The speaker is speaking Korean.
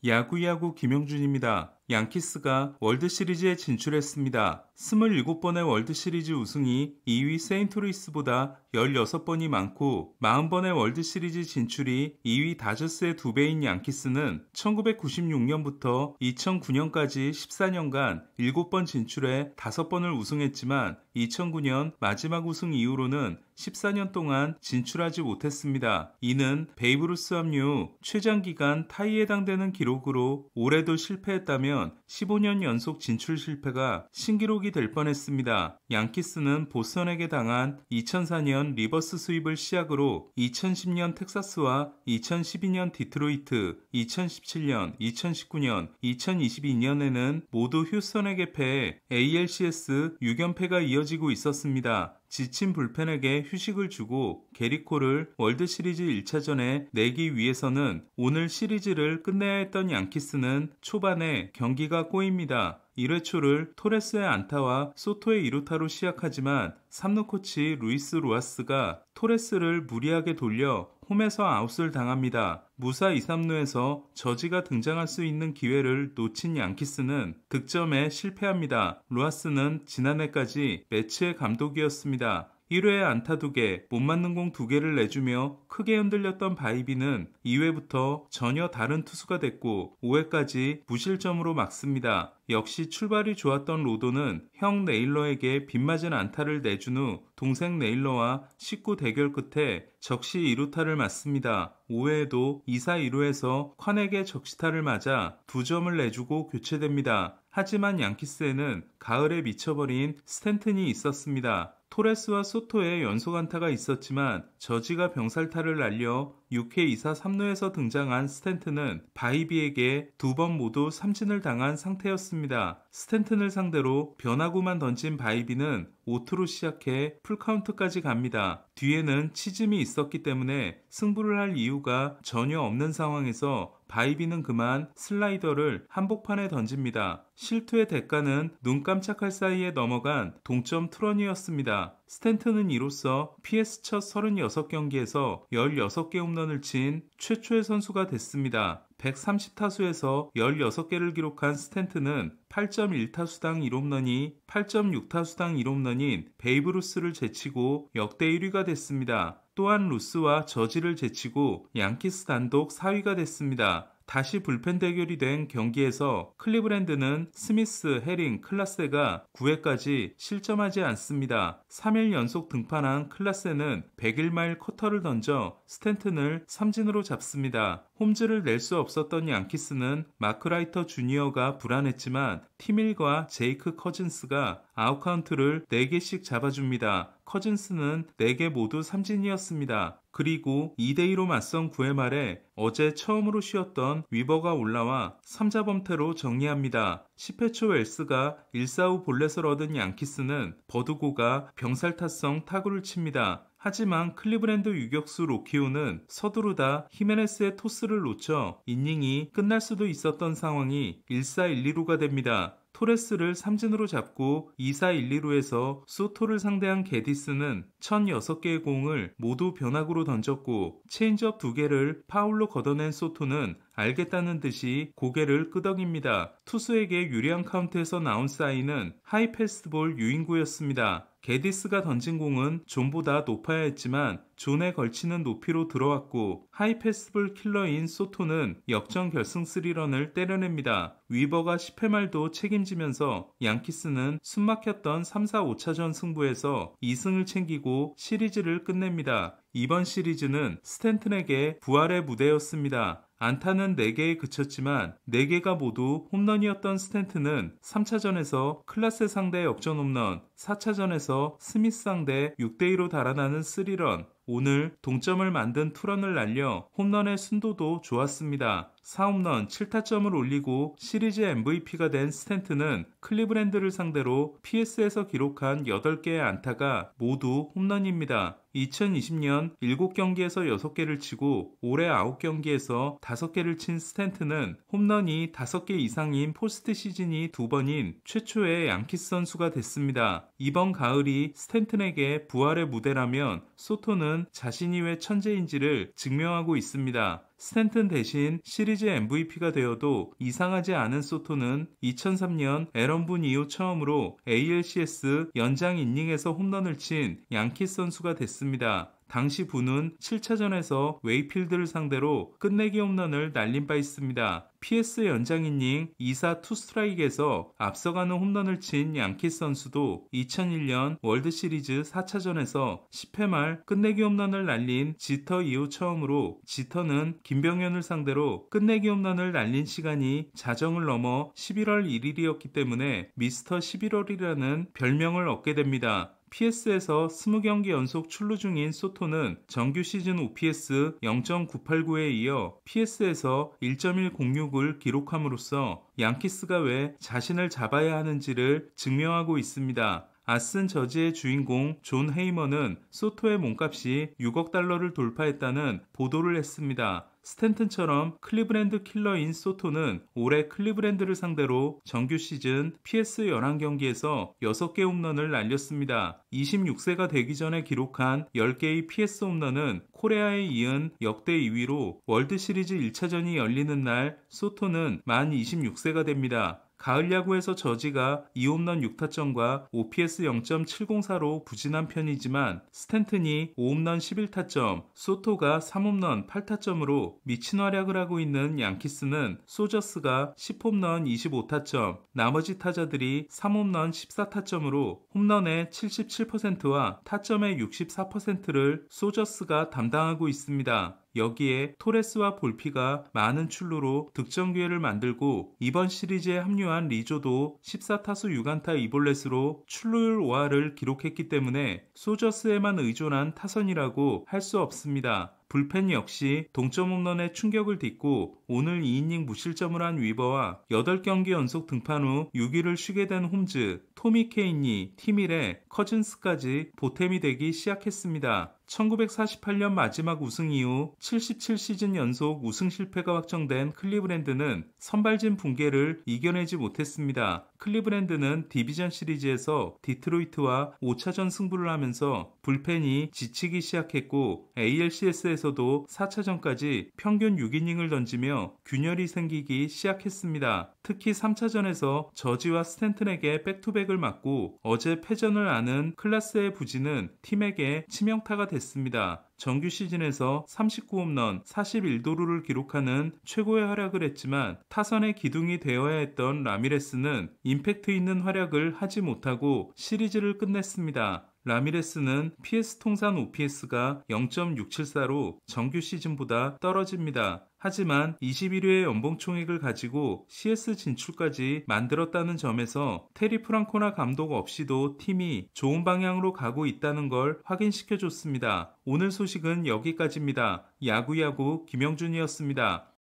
야구야구 김영준입니다. 양키스가 월드시리즈에 진출했습니다. 27번의 월드시리즈 우승이 2위 세인트루이스보다 16번이 많고 40번의 월드시리즈 진출이 2위 다저스의 2배인 양키스는 1996년부터 2009년까지 14년간 7번 진출해 5번을 우승했지만 2009년 마지막 우승 이후로는 14년 동안 진출하지 못했습니다. 이는 베이브루스 합류 최장기간 타이에 해당되는 기록으로 올해도 실패했다면 15년 연속 진출 실패가 신기록이 될 뻔했습니다. 양키스는 보스턴에게 당한 2004년 리버스 스윕을 시작으로 2010년 텍사스와 2012년 디트로이트, 2017년, 2019년, 2022년에는 모두 휴스턴에게 패해 ALCS 6연패가 이어지고 있었습니다. 지친 불펜에게 휴식을 주고 게리코를 월드시리즈 1차전에 내기 위해서는 오늘 시리즈를 끝내야 했던 양키스는 초반에 경기가 꼬입니다. 1회 초를 토레스의 안타와 소토의 2루타로 시작하지만 3루 코치 루이스 로하스가 토레스를 무리하게 돌려 홈에서 아웃을 당합니다. 무사 2, 3루에서 저지가 등장할 수 있는 기회를 놓친 양키스는 득점에 실패합니다. 로하스는 지난해까지 매치의 감독이었습니다. 1회에 안타 2개, 못 맞는 공 2개를 내주며 크게 흔들렸던 바이비는 2회부터 전혀 다른 투수가 됐고 5회까지 무실점으로 막습니다. 역시 출발이 좋았던 로도는 형 네일러에게 빗맞은 안타를 내준 후 동생 네일러와 식구 대결 끝에 적시 2루타를 맞습니다. 5회에도 2사 2루에서 콴에게 적시타를 맞아 2점을 내주고 교체됩니다. 하지만 양키스에는 가을에 미쳐버린 스탠튼이 있었습니다. 토레스와 소토의 연속 안타가 있었지만 저지가 병살타를 날려 6회 2사 3루에서 등장한 스탠튼은 바이비에게 2번 모두 삼진을 당한 상태였습니다. 스탠튼을 상대로 변화구만 던진 바이비는 5투로 시작해 풀카운트까지 갑니다. 뒤에는 치즘이 있었기 때문에 승부를 할 이유가 전혀 없는 상황에서 바이비는 그만 슬라이더를 한복판에 던집니다. 실투의 대가는 눈 깜짝할 사이에 넘어간 동점 투런이었습니다. 스탠튼은 이로써 PS 첫 36경기에서 16개 홈런을 친 최초의 선수가 됐습니다. 130타수에서 16개를 기록한 스탠튼은 8.1타수당 1홈런이 8.6타수당 1홈런인 베이브루스를 제치고 역대 1위가 됐습니다. 또한 루스와 저지를 제치고 양키스 단독 4위가 됐습니다. 다시 불펜 대결이 된 경기에서 클리브랜드는 스미스, 헤링, 클라세가 9회까지 실점하지 않습니다. 3일 연속 등판한 클라세는 101마일 커터를 던져 스탠튼을 삼진으로 잡습니다. 홈즈를 낼 수 없었던 양키스는 마크라이터 주니어가 불안했지만 팀일과 제이크 커즌스가 아웃카운트를 4개씩 잡아줍니다. 커즌스는 4개 모두 삼진이었습니다. 그리고 2대2로 맞선 9회 말에 어제 처음으로 쉬었던 위버가 올라와 3자 범퇴로 정리합니다. 10회 초 웰스가 1사후 볼넷을 얻은 양키스는 버두고가 병살타성 타구를 칩니다. 하지만 클리브랜드 유격수 로키오는 서두르다 히메네스의 토스를 놓쳐 이닝이 끝날 수도 있었던 상황이 1사 1, 2루가 됩니다. 토레스를 삼진으로 잡고 2사 1, 2루에서 소토를 상대한 게디스는 1006개의 공을 모두 변화구로 던졌고 체인지업 2개를 파울로 걷어낸 소토는 알겠다는 듯이 고개를 끄덕입니다. 투수에게 유리한 카운트에서 나온 사인은 하이 패스트볼 유인구였습니다. 게디스가 던진 공은 존보다 높아야 했지만 존에 걸치는 높이로 들어왔고 하이 패스볼 킬러인 소토는 역전 결승 3런을 때려냅니다. 위버가 10회 말도 책임지면서 양키스는 숨막혔던 3사 5차전 승부에서 2승을 챙기고 시리즈를 끝냅니다. 이번 시리즈는 스탠튼에게 부활의 무대였습니다. 안타는 4개에 그쳤지만 4개가 모두 홈런이었던 스탠튼은 3차전에서 클라세 상대 역전 홈런, 4차전에서 스미스 상대 6대2로 달아나는 3런, 오늘 동점을 만든 투런을 날려 홈런의 순도도 좋았습니다. 4홈런 7타점을 올리고 시리즈 MVP가 된 스탠튼은 클리브랜드를 상대로 PS에서 기록한 8개의 안타가 모두 홈런입니다. 2020년 7경기에서 6개를 치고 올해 9경기에서 5개를 친 스탠튼은 홈런이 5개 이상인 포스트 시즌이 2번인 최초의 양키스 선수가 됐습니다. 이번 가을이 스탠튼에게 부활의 무대라면 소토는 자신이 왜 천재인지를 증명하고 있습니다. 스탠튼 대신 시리즈 MVP가 되어도 이상하지 않은 소토는 2003년 애런 분 이후 처음으로 ALCS 연장 이닝에서 홈런을 친 양키스 선수가 됐습니다. 당시 분은 7차전에서 웨이필드를 상대로 끝내기 홈런을 날린 바 있습니다. PS 연장 이닝 2사 투스트라이크에서 앞서가는 홈런을 친 양키스 선수도 2001년 월드시리즈 4차전에서 10회 말 끝내기 홈런을 날린 지터 이후 처음으로 지터는 김병현을 상대로 끝내기 홈런을 날린 시간이 자정을 넘어 11월 1일이었기 때문에 미스터 11월이라는 별명을 얻게 됩니다. PS에서 20경기 연속 출루 중인 소토는 정규 시즌 OPS 0.989에 이어 PS에서 1.106을 기록함으로써 양키스가 왜 자신을 잡아야 하는지를 증명하고 있습니다. 아슨 저지의 주인공 존 헤이머는 소토의 몸값이 6억 달러를 돌파했다는 보도를 했습니다. 스탠튼처럼 클리브랜드 킬러인 소토는 올해 클리브랜드를 상대로 정규 시즌 PS 11경기에서 6개 홈런을 날렸습니다. 26세가 되기 전에 기록한 10개의 PS 홈런은 코레아에 이은 역대 2위로 월드시리즈 1차전이 열리는 날 소토는 만 26세가 됩니다. 가을 야구에서 저지가 2홈런 6타점과 OPS 0.704로 부진한 편이지만 스탠튼이 5홈런 11타점, 소토가 3홈런 8타점으로 미친 활약을 하고 있는 양키스는 소저스가 10홈런 25타점, 나머지 타자들이 3홈런 14타점으로 홈런의 77%와 타점의 64%를 소저스가 담당하고 있습니다. 여기에 토레스와 볼피가 많은 출루로 득점 기회를 만들고 이번 시리즈에 합류한 리조도 14타수 6안타 2볼넷으로 출루율 5할을 기록했기 때문에 소저스에만 의존한 타선이라고 할 수 없습니다. 불펜 역시 동점 홈런에 충격을 딛고 오늘 2이닝 무실점을 한 위버와 8경기 연속 등판 후 6위를 쉬게 된 홈즈, 토미 케이니, 티밀의 커즌스까지 보탬이 되기 시작했습니다. 1948년 마지막 우승 이후 77시즌 연속 우승 실패가 확정된 클리브랜드는 선발진 붕괴를 이겨내지 못했습니다. 클리브랜드는 디비전 시리즈에서 디트로이트와 5차전 승부를 하면서 불펜이 지치기 시작했고 ALCS에서도 4차전까지 평균 6이닝을 던지며 균열이 생기기 시작했습니다. 특히 3차전에서 저지와 스탠튼에게 백투백을 맞고 어제 패전을 아는 클라스의 부진은 팀에게 치명타가 됐습니다. 정규 시즌에서 39홈런 41도루를 기록하는 최고의 활약을 했지만 타선의 기둥이 되어야 했던 라미레스는 임팩트 있는 활약을 하지 못하고 시리즈를 끝냈습니다. 라미레스는 PS 통산 OPS가 0.674로 정규 시즌보다 떨어집니다. 하지만 21회의 연봉 총액을 가지고 CS 진출까지 만들었다는 점에서 테리 프랑코나 감독 없이도 팀이 좋은 방향으로 가고 있다는 걸 확인시켜줬습니다. 오늘 소식은 여기까지입니다. 야구야구 김영준이었습니다.